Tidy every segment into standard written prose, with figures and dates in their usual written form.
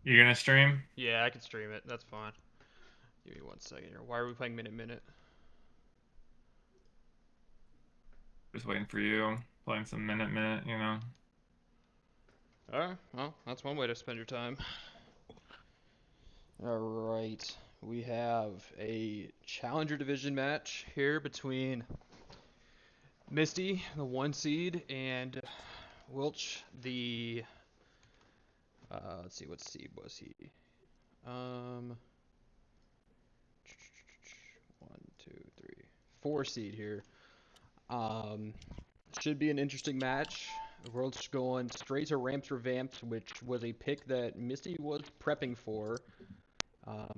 You gonna stream? Yeah, I can stream it. That's fine. Give me 1 second here. Why are we playing minute? Just waiting for you. Playing some minute, you know. Alright, well, that's one way to spend your time. Alright, we have a Challenger Division match here between Misty, the 1 seed, and Wilchz, the... let's see, what seed was he? 1, 2, 3, 4 seed here. Should be an interesting match. Wilchz going straight to Ramps Revamped, which was a pick that Misty was prepping for.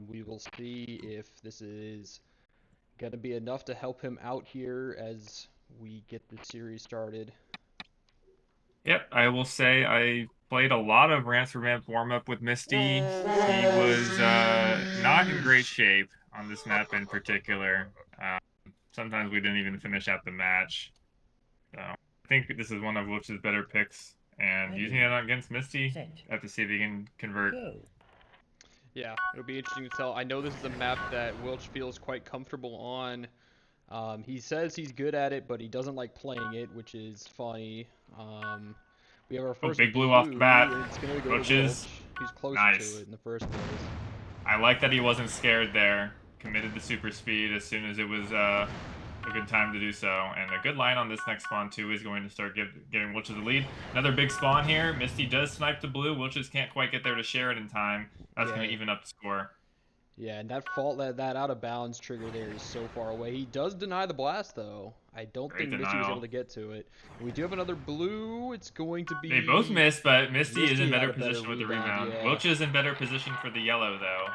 We will see if this is going to be enough to help him out here as we get the series started. Yep, I will say I played a lot of Rance Revamp warm-up with Misty. He was not in great shape on this map in particular. Sometimes we didn't even finish out the match. So I think this is one of Wilch's better picks. And using it against Misty, I have to see if he can convert. Yeah, it'll be interesting to tell. I know this is a map that Wilchz feels quite comfortable on. He says he's good at it, but he doesn't like playing it, which is funny. We have our first big blue off the bat. It's gonna go to Wilchz. He's close to it in the first place. I like that he wasn't scared there. Committed the super speed as soon as it was a good time to do so. And a good line on this next spawn, too, is going to start giving Wilchz the lead. Another big spawn here. Misty does snipe the blue. Wilchz can't quite get there to share it in time. That's going to even up the score. Yeah, and that out of bounds trigger there is so far away. He does deny the blast, though. I don't think Misty was able to get to it. We do have another blue. It's going to be... They both missed, but Misty is in better position with the rebound. Yeah. Wilchz is in better position for the yellow, though.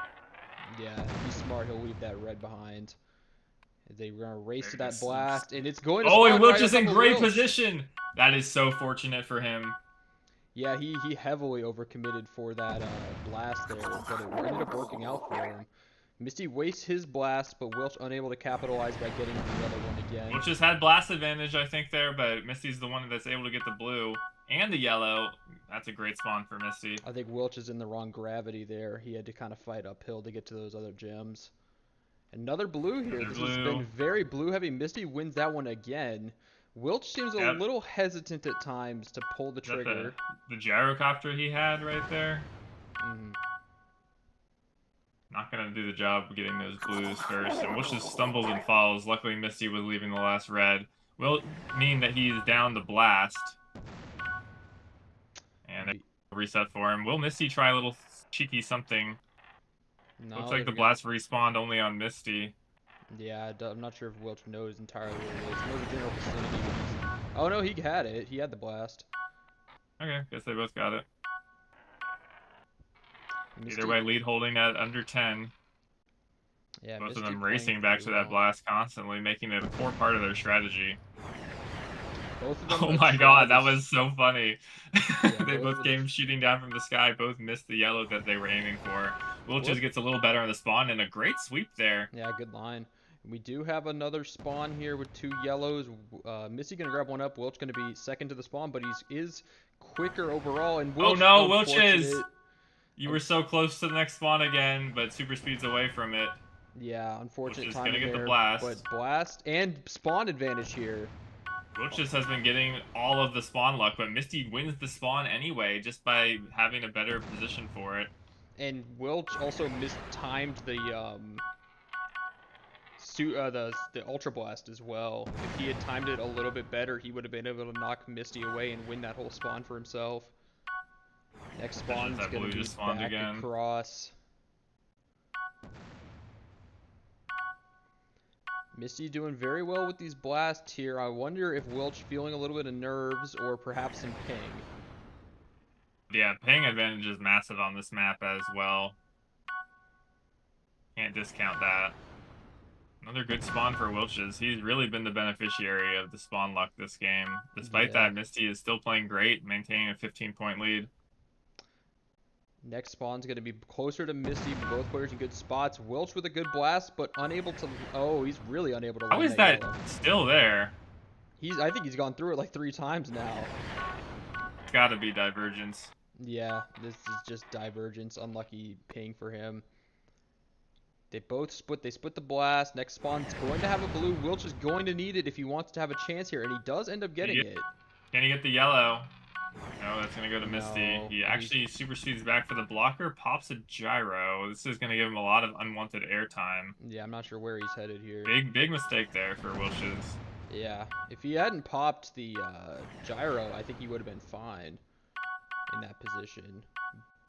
Yeah, he's smart. He'll leave that red behind. They're going to race to that blast, and it's going to... Oh, and Wilchz is in great position! That is so fortunate for him. Yeah, he heavily overcommitted for that blast there, but it ended up working out for him. Misty wastes his blast, but Wilchz unable to capitalize by getting the other one again. Wilchz just had blast advantage, I think, there, but Misty's the one that's able to get the blue and the yellow. That's a great spawn for Misty. I think Wilchz is in the wrong gravity there. He had to kind of fight uphill to get to those other gems. Another blue here. This has been very blue-heavy. Misty wins that one again. Wilchz seems a little hesitant at times to pull the trigger. The gyrocopter he had right there. Not going to do the job of getting those blues first. And Wilchz just stumbles and falls. Luckily, Misty was leaving the last red. Will mean that he's down the blast. And a reset for him. Will Misty try a little cheeky something? No, looks like the blast respawned only on Misty. Yeah, I'm not sure if Wilchz knows entirely what it is. He knows the general vicinity. Oh no, he had it. He had the blast. Okay, guess they both got it. Either way, lead holding at under 10. Yeah, both of them racing back to that blast constantly, making it a core part of their strategy. Both of them oh my god, that was so funny. Yeah, they both came shooting down from the sky, both missed the yellow that they were aiming for. Wilchz gets a little better on the spawn, and a great sweep there. Yeah, good line. We do have another spawn here with 2 yellows. Misty gonna grab one up. Wilchz gonna be second to the spawn, but he is quicker overall. And Wilchz, oh no, Wilchz! You were so close to the next spawn again, but super speed's away from it. Yeah, unfortunate timing there. Get the blast. But blast and spawn advantage here. Wilchz has been getting all of the spawn luck, but Misty wins the spawn anyway, just by having a better position for it. And Wilchz also mistimed the Ultra Blast as well. If he had timed it a little bit better, he would have been able to knock Misty away and win that whole spawn for himself. Next spawn's going to be back across. Misty doing very well with these blasts here. I wonder if Wilchz feeling a little bit of nerves or perhaps some ping. Yeah, ping advantage is massive on this map as well. Can't discount that. Another good spawn for Wilchz. He's really been the beneficiary of the spawn luck this game. Despite that, Misty is still playing great, maintaining a 15-point lead. Next spawn's going to be closer to Misty. Both players in good spots. Wilchz with a good blast, but unable to... Oh, he's really unable to... How is that still there? I think he's gone through it like 3 times now. It's got to be divergence. Yeah, this is just divergence. Unlucky ping for him. They both split. They split the blast. Next spawn's going to have a blue. Wilchz is going to need it if he wants to have a chance here, and he does end up getting it. Can he get the yellow? No, that's going to go to Misty. No, He actually super speeds back for the blocker, pops a gyro. This is going to give him a lot of unwanted airtime. Yeah, I'm not sure where he's headed here. Big mistake there for Wilchz. Yeah, if he hadn't popped the gyro, I think he would have been fine in that position.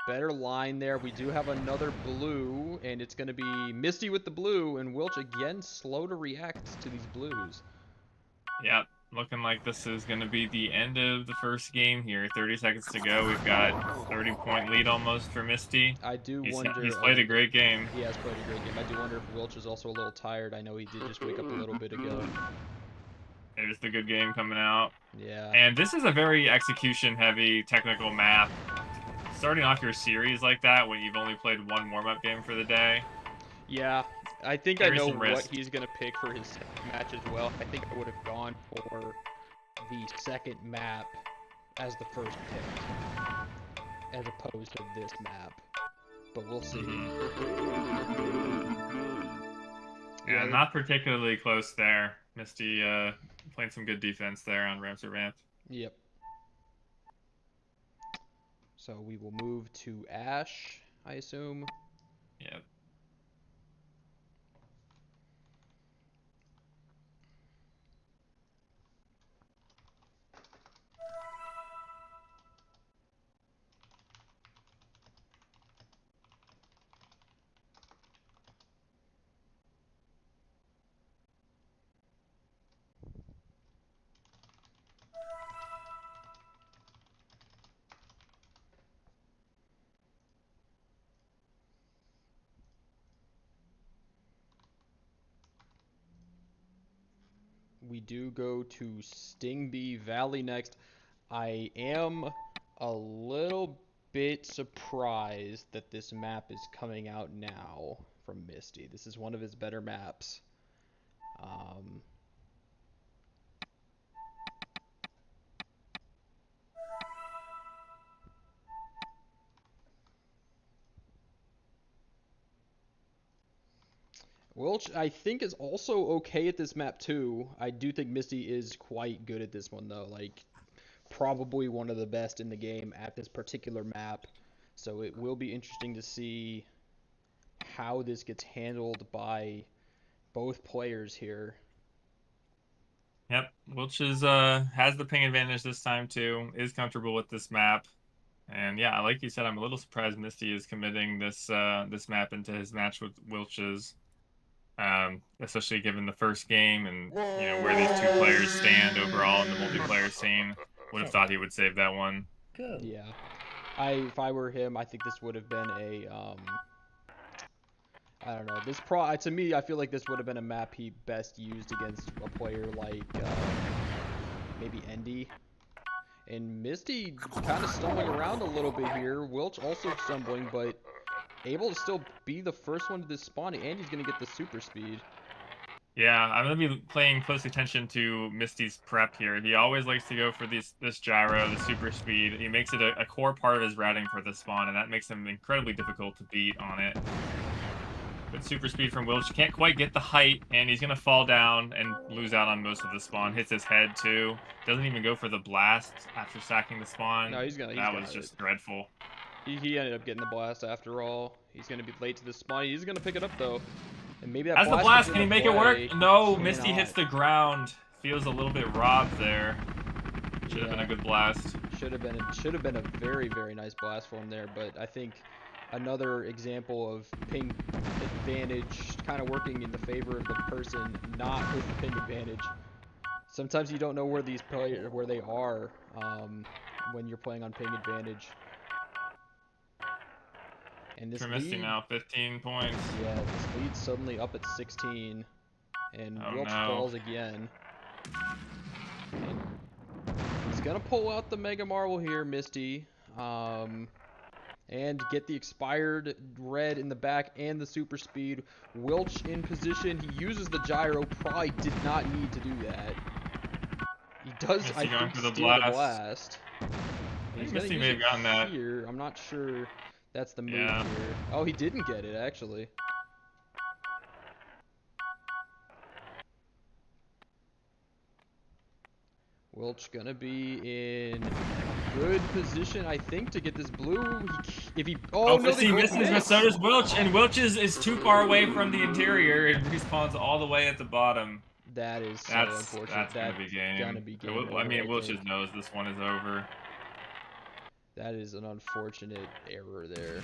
Better line there. We do have another blue, and it's going to be Misty with the blue, and Wilchz again slow to react to these blues. Yep, looking like this is going to be the end of the first game here. 30 seconds to go. We've got 30-point lead almost for Misty. I do wonder... He's played a great game. He has played a great game. I do wonder if Wilchz is also a little tired. I know he did just wake up a little bit ago. There's the good game coming out. Yeah. And this is a very execution-heavy technical map. Starting off your series like that when you've only played one warm-up game for the day. Yeah, I think I know what he's going to pick for his second match as well. I think I would have gone for the second map as the first pick, as opposed to this map. But we'll see. Yeah, not particularly close there. Misty playing some good defense there on Revamped. Yep. So we will move to Ash, I assume. Yep. We do go to Stingbee Valley next. I am a little bit surprised that this map is coming out now from Misty. This is one of his better maps. Wilchz, I think, is also okay at this map too. I do think Misty is quite good at this one though. Like, probably one of the best in the game at this particular map. So it will be interesting to see how this gets handled by both players here. Yep, Wilchz has the ping advantage this time too. Is comfortable with this map, and yeah, like you said, I'm a little surprised Misty is committing this this map into his match with Wilchz. Especially given the first game and where these two players stand overall in the multiplayer scene. Would have thought he would save that one. Good. Yeah, if I were him, I think this would have been a I don't know. To me, I feel like this would have been a map he best used against a player like maybe Endy. And Misty kind of stumbling around a little bit here. Wilchz also stumbling, but able to still be the first one to this spawn, and he's going to get the super speed. Yeah, I'm going to be paying close attention to Misty's prep here. He always likes to go for this gyro, the super speed. He makes it a core part of his routing for the spawn, and that makes him incredibly difficult to beat on it. Good super speed from Wilchz. Can't quite get the height, and he's going to fall down and lose out on most of the spawn. Hits his head, too. Doesn't even go for the blast after sacking the spawn. No, that was just dreadful. He ended up getting the blast after all. He's going to be late to the spawn. He's going to pick it up, though. And maybe that As the blast, can he make it work? No, Misty hits the ground. Feels a little bit robbed there. Should have been a good blast. Should have been a very, very nice blast for him there, but I think another example of ping advantage kind of working in the favor of the person not with the ping advantage. Sometimes you don't know where these players they are when you're playing on ping advantage. And this Misty now 15 points. Yeah, this lead's suddenly up at 16, and Wilchz falls again. And he's gonna pull out the Mega Marble here, Misty. And get the expired red in the back and the super speed. Wilchz in position. He uses the gyro. Probably did not need to do that. He does, I think, steal the blast. I He's think gonna Misty use may it have gotten that. here. I'm not sure that's the move Yeah. here. Oh, he didn't get it, actually. Wilchz gonna be in good position, I think, to get this blue. Oh Oh, no, they Misty both misses, but miss. so does Wilch, and Wilch's is too far away from the interior and respawns all the way at the bottom. That is so That's unfortunate. gonna That's be game. gonna be game I over, mean, I Wilch's think. knows this one is over. That is an unfortunate error there.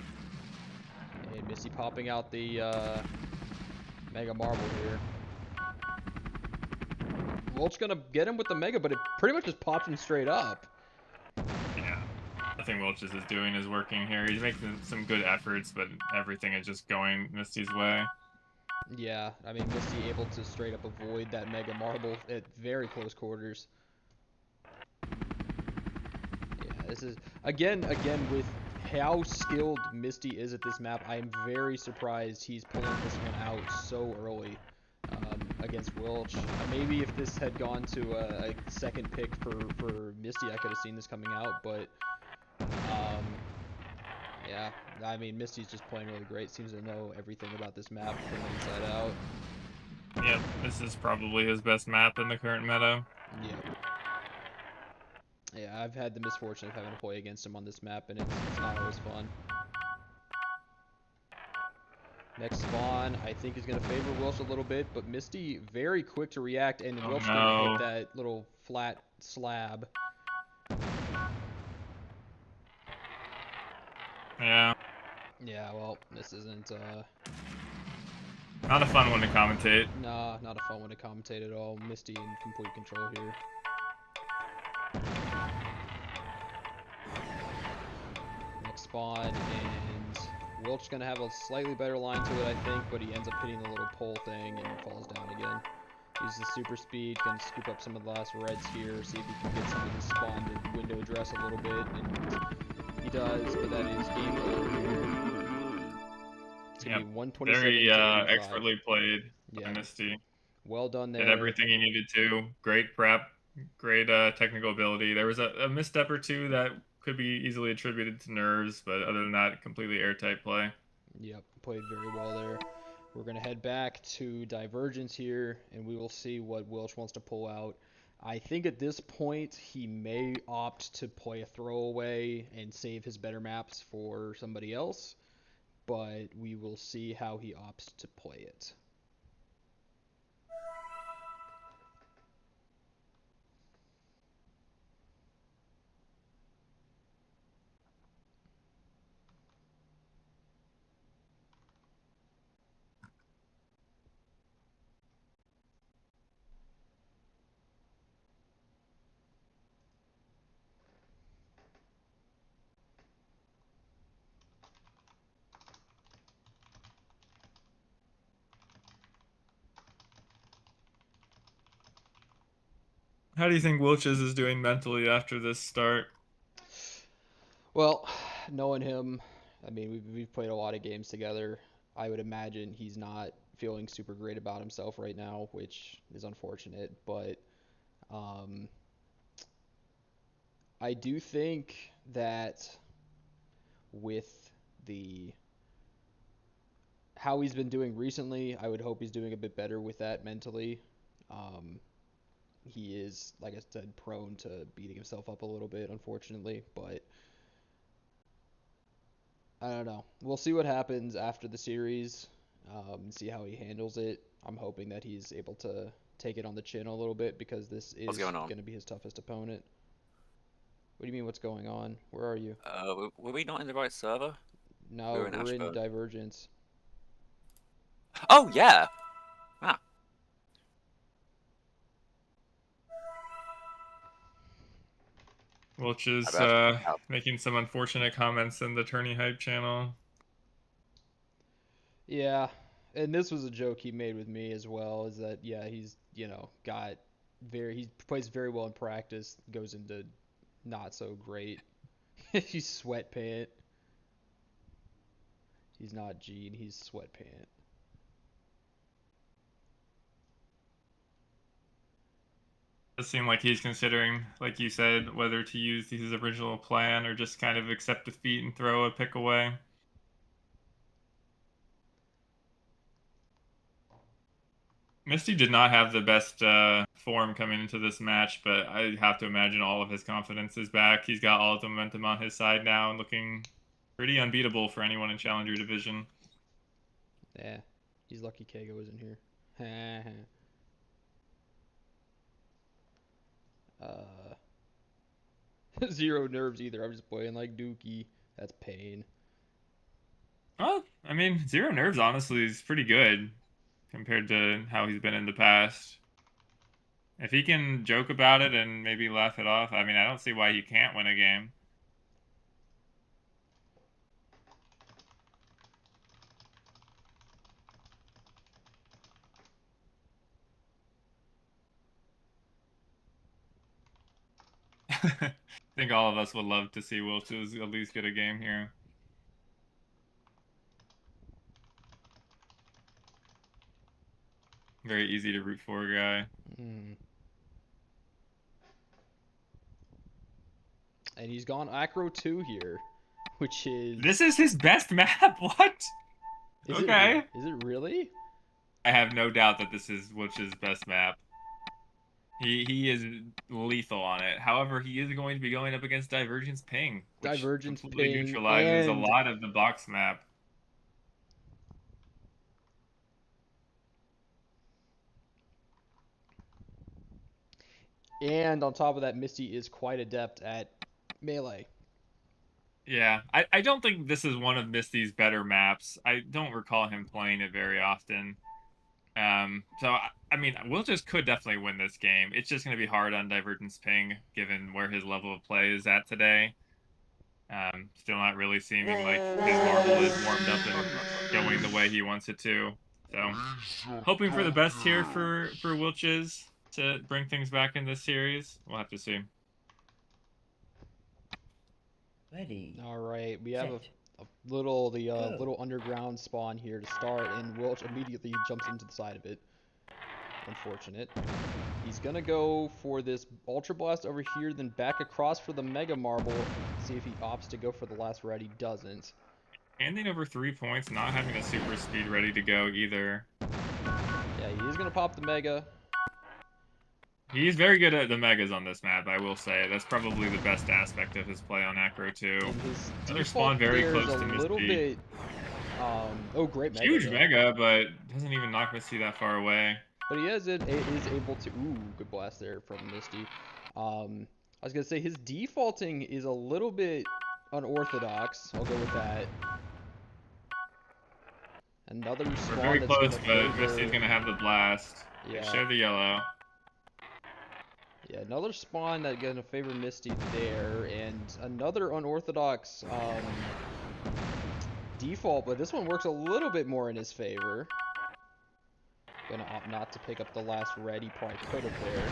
And Misty popping out the Mega Marble here. Wilch's gonna get him with the Mega, but it pretty much just pops him straight up. Yeah. Nothing Wilch's is doing is working here. He's making some good efforts, but everything is just going Misty's way. Yeah, I mean, Misty able to straight up avoid that Mega Marble at very close quarters. Yeah, this is again with how skilled Misty is at this map. I am very surprised he's pulling this one out so early against Wilchz. Maybe if this had gone to a second pick for Misty, I could have seen this coming out. But yeah, I mean, Misty's just playing really great. Seems to know everything about this map from inside out. Yep, this is probably his best map in the current meta. Yep. Yeah, I've had the misfortune of having to play against him on this map, and it's not always fun. Next spawn, I think, is going to favor Wilchz a little bit, but Misty very quick to react, and Oh Wilchz going to hit no. that little flat slab. Yeah. Yeah, well, this isn't, Not a fun one to commentate. nah, not a fun one to commentate at all. Misty in complete control here. Next spawn, and Wilchz going to have a slightly better line to it, I think, but he ends up hitting the little pole thing and falls down again. Uses the super speed, going to scoop up some of the last reds here, see if he can get some of the spawned window dress a little bit, and he does, but that is game over here. It's going to Yep. be 127 Very to 85. expertly played by Yeah, Misty. well done Did there. everything he needed to. Great prep. Great technical ability. There was a misstep or two that could be easily attributed to nerves, but other than that, completely airtight play. Yep, played very well there. We're going to head back to Divergence here, and we will see what Wilchz wants to pull out. I think at this point, he may opt to play a throwaway and save his better maps for somebody else, but we will see how he opts to play it. How do you think Wilch's is doing mentally after this start? Well, knowing him, I mean, we've played a lot of games together. I would imagine he's not feeling super great about himself right now, which is unfortunate, but um, I do think that with the how he's been doing recently, I would hope he's doing a bit better with that mentally. Um, he is, like I said, prone to beating himself up a little bit, unfortunately, but I don't know. We'll see what happens after the series, see how he handles it. I'm hoping that he's able to take it on the chin a little bit because this What's is going on? going to be his toughest opponent. What do you mean, what's going on? Where are you? Were we not in the right server? We No, were in we're in Ashburn. Divergence. Oh, yeah! Ah, Wilch is I bet. making some unfortunate comments in the Tourney Hype channel. Yeah, and this was a joke he made with me as well, is that, yeah, he's, he plays very well in practice, goes into not so great. He's sweatpant. He's not Gene, he's sweatpant. It seemed like he's considering, like you said, whether to use his original plan or just kind of accept defeat and throw a pick away. Misty did not have the best form coming into this match, but I have to imagine all of his confidence is back. He's got all of the momentum on his side now and looking pretty unbeatable for anyone in Challenger Division. Yeah, he's lucky Kago isn't here. Zero nerves either. I'm just playing like Dookie. That's pain. Well, I mean, Zero Nerves honestly is pretty good compared to how he's been in the past. If he can joke about it and maybe laugh it off, I mean, I don't see why he can't win a game. I think all of us would love to see Wilchz at least get a game here. Very easy to root for guy. And he's gone Acro 2 here, which is... This is his best map? What? Okay. Is it really? I have no doubt that this is Wilch's best map. He is lethal on it. However, he is going to be going up against Divergence Ping, which Divergence completely Ping neutralizes and... a lot of the box map. And on top of that, Misty is quite adept at melee. Yeah, I don't think this is one of Misty's better maps. I don't recall him playing it very often. So, I mean, Wilchz could definitely win this game. It's just going to be hard on Divergence Ping, given where his level of play is at today. Still not really seeming like his marble is warmed up and going the way he wants it to. So, hoping for the best here for Wilchz to bring things back in this series. We'll have to see. Ready. All right, we have a little little underground spawn here to start, and Wilchz immediately jumps into the side of it. Unfortunate. He's gonna go for this Ultra Blast over here, then back across for the Mega Marble. See if he opts to go for the last red. He doesn't. Handing over 3 points, not having a super speed ready to go either. Yeah, he is gonna pop the Mega. He's very good at the megas on this map, I will say. That's probably the best aspect of his play on Acro 2. Another spawn very close to Misty. Oh, great Mega. Huge Mega, but doesn't even knock Misty that far away. But he is able to... Ooh, good blast there from Misty. I was going to say, his defaulting is a little bit unorthodox. I'll go with that. Another spawn. We're very close, but Misty's going to have the blast. Yeah. Share the yellow. Yeah, another spawn that's going to favor Misty there, and another unorthodox default, but this one works a little bit more in his favor. Gonna opt not to pick up the last red. He probably could have there.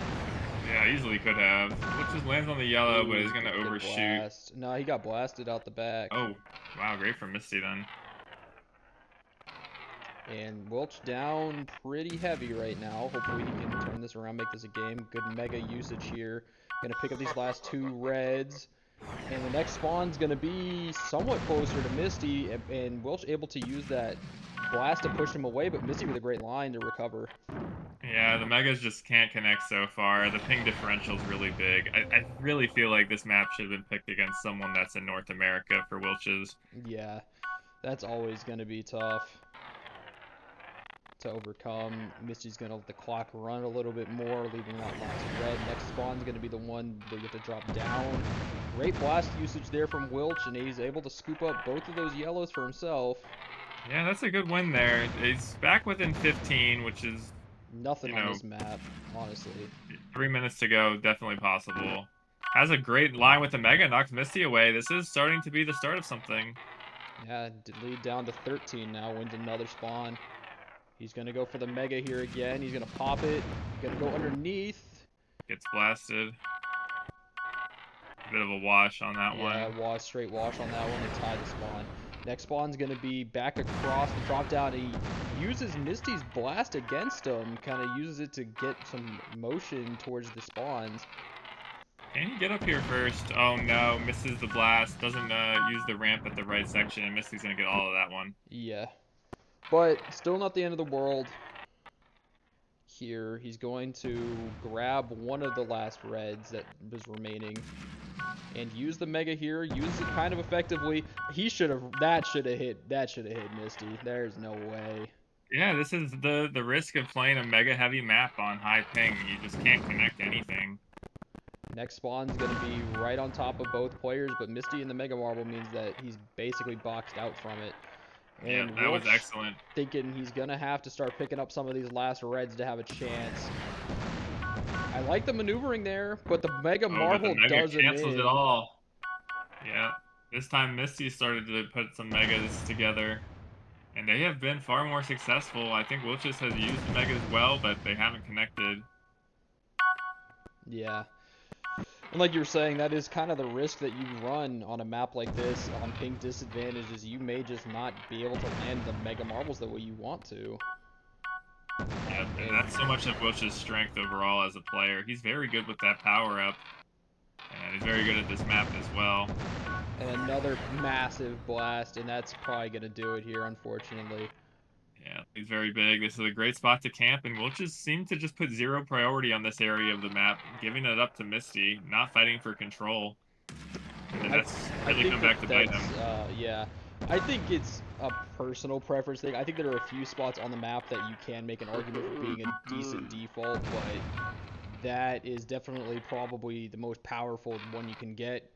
Yeah, easily could have. Which just lands on the yellow, but is going to overshoot. Blast. No, he got blasted out the back. Oh, wow, great for Misty then. And Wilchz down pretty heavy right now. Hopefully he can turn this around, make this a game. Good Mega usage here. Gonna pick up these last 2 reds. And the next spawn's gonna be somewhat closer to Misty. And Wilchz able to use that blast to push him away, but Misty with a great line to recover. Yeah, the Megas just can't connect so far. The ping differential is really big. I really feel like this map should have been picked against someone that's in North America for Wilchz. Yeah, that's always gonna be tough to overcome. Misty's gonna let the clock run a little bit more, leaving that last red. Next spawn's gonna be the one they get to drop down. Great blast usage there from Wilchz, and he's able to scoop up both of those yellows for himself. Yeah, that's a good win there. He's back within 15, which is nothing on this map, honestly. 3 minutes to go, definitely possible. Has a great line with the Mega, knocks Misty away. This is starting to be the start of something. Yeah, lead down to 13 now, wins another spawn. He's going to go for the Mega here again. He's going to pop it. Going to go underneath. Gets blasted. Bit of a wash on that one. Yeah, straight wash on that one to tie the spawn. Next spawn's going to be back across the drop down. He uses Misty's blast against him, kind of uses it to get some motion towards the spawns. Can he get up here first? Oh no, misses the blast. Doesn't use the ramp at the right section, and Misty's gonna get all of that one. Yeah. But still not the end of the world. Here, he's going to grab one of the last reds that was remaining and use the mega here. Use it kind of effectively. That should have hit Misty. There's no way. Yeah, this is the risk of playing a mega heavy map on high ping. You just can't connect anything. Next spawn's going to be right on top of both players, but Misty in the Mega Marble means that he's basically boxed out from it. And yeah, that was excellent. Thinking he's going to have to start picking up some of these last reds to have a chance. I like the maneuvering there, but the Mega Marble doesn't cancels it all. Yeah, this time Misty started to put some megas together. And they have been far more successful. I think Wilchz has used the megas well, but they haven't connected. Yeah. And like you were saying, that is kind of the risk that you run on a map like this on ping disadvantages. You may just not be able to land the Mega Marbles the way you want to. Yeah, and that's so much of Wilch's strength overall as a player. He's very good with that power-up. And he's very good at this map as well. And another massive blast, and that's probably going to do it here, unfortunately. Yeah, he's very big. This is a great spot to camp, and Wilchz seemed to just put zero priority on this area of the map, giving it up to Misty, not fighting for control. And that's really come back to bite him. Yeah, I think it's a personal preference thing. I think there are a few spots on the map that you can make an argument for being a decent default, but that is definitely probably the most powerful one you can get.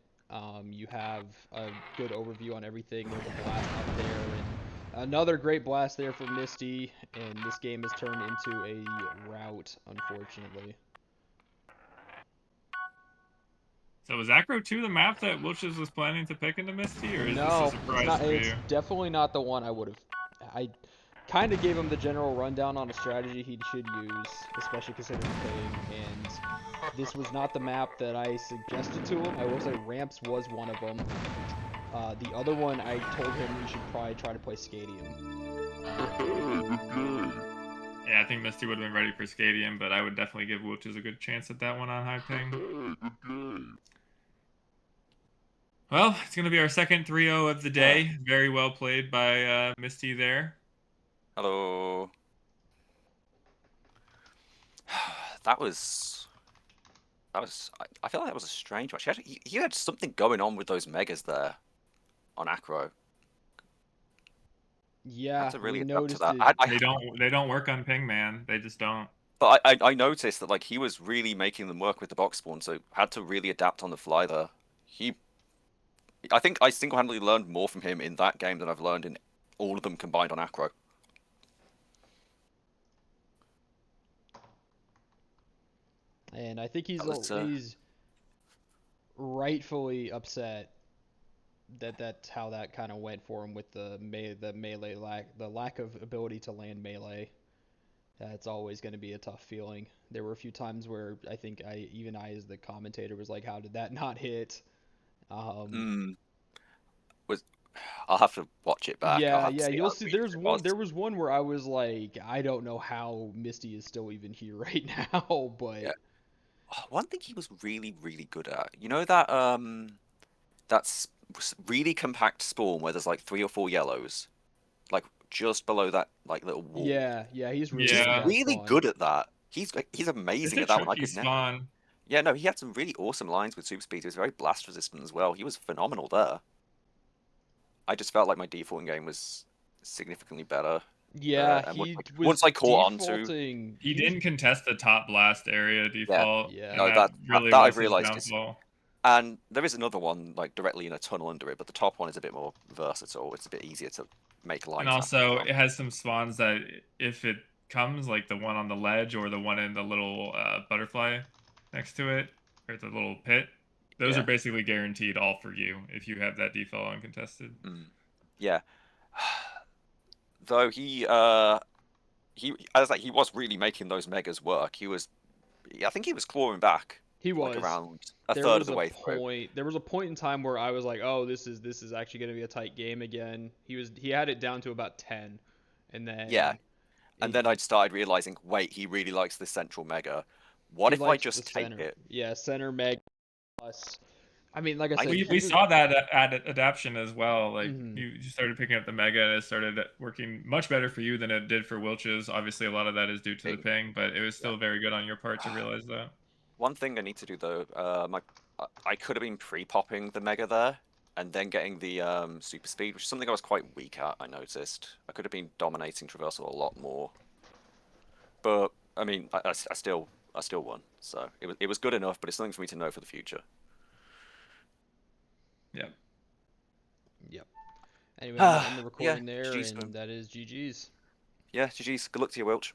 You have a good overview on everything. There's a blast up there, and another great blast there for Misty, and this game has turned into a rout, unfortunately. So was Acro 2 the map that Wilchz was planning to pick into Misty, or is this a surprise for you? It's definitely not the one I would have. I kind of gave him the general rundown on a strategy he should use, especially considering ping, and this was not the map that I suggested to him. I will say Ramps was one of them. The other one, I told him he should probably try to play Stadium. Yeah, I think Misty would have been ready for Stadium, but I would definitely give Wilchz a good chance at that one on high ping. Well, it's going to be our second 3-0 of the day. Very well played by Misty there. Hello. That was. I feel like that was a strange match. He had something going on with those megas there on Acro. Yeah, I had to really noticed adapt to it. They don't work on ping, man. They just don't. But I noticed that like he was really making them work with the box spawn, so had to really adapt on the fly there. I think I single-handedly learned more from him in that game than I've learned in all of them combined on Acro. And I think he's rightfully upset that that's how that kind of went for him with the melee lack of ability to land melee. That's always going to be a tough feeling. There were a few times where I think even I as the commentator was like, how did that not hit? I'll have to watch it back. Yeah, you'll see. There was one where I was like, I don't know how Misty is still even here right now, but yeah. One thing he was really, really good at, you know that that's really compact spawn where there's like 3 or 4 yellows, like just below that like little wall. Yeah, he's really good at that. He's amazing at that one. Spawn. Yeah, no, he had some really awesome lines with super speed. He was very blast resistant as well. He was phenomenal there. I just felt like my defaulting game was significantly better. Yeah, once I caught on to... He didn't contest the top blast area default. Yeah. No, that I realized. And there is another one like directly in a tunnel under it, but the top one is a bit more versatile. It's a bit easier to make lines. And also, it has some spawns that if it comes, like the one on the ledge or the one in the little butterfly next to it, or the little pit, those are basically guaranteed all for you if you have that default uncontested. Yeah. Though he was really making those megas work. I think he was clawing back. He like was. around a There third was of the a way through. point. There was a point in time where I was like, "Oh, this is actually going to be a tight game again." He had it down to about 10, and Yeah, then and then he I'd started realizing, wait, he really likes the central mega. What he if I likes the just take center. it? Yeah, center Meg plus. I mean, like I I said, We he we was. saw that adaptation as well. Like Mhm. you started picking up the mega, and it started working much better for you than it did for Wilch's. Obviously, a lot of that is due to the ping. ping, but it was Yeah. still very good on your part to realize that. One thing I need to do though, I could have been pre-popping the mega there, and then getting the super speed, which is something I was quite weak at. I noticed I could have been dominating traversal a lot more, but I mean, I still won, so it was good enough. But it's something for me to know for the future. Yeah. Yep. Anyway, I'm gonna end the Yeah, recording there, GG's. and that is GG's. Yeah, GG's. Good luck to you, Wilch.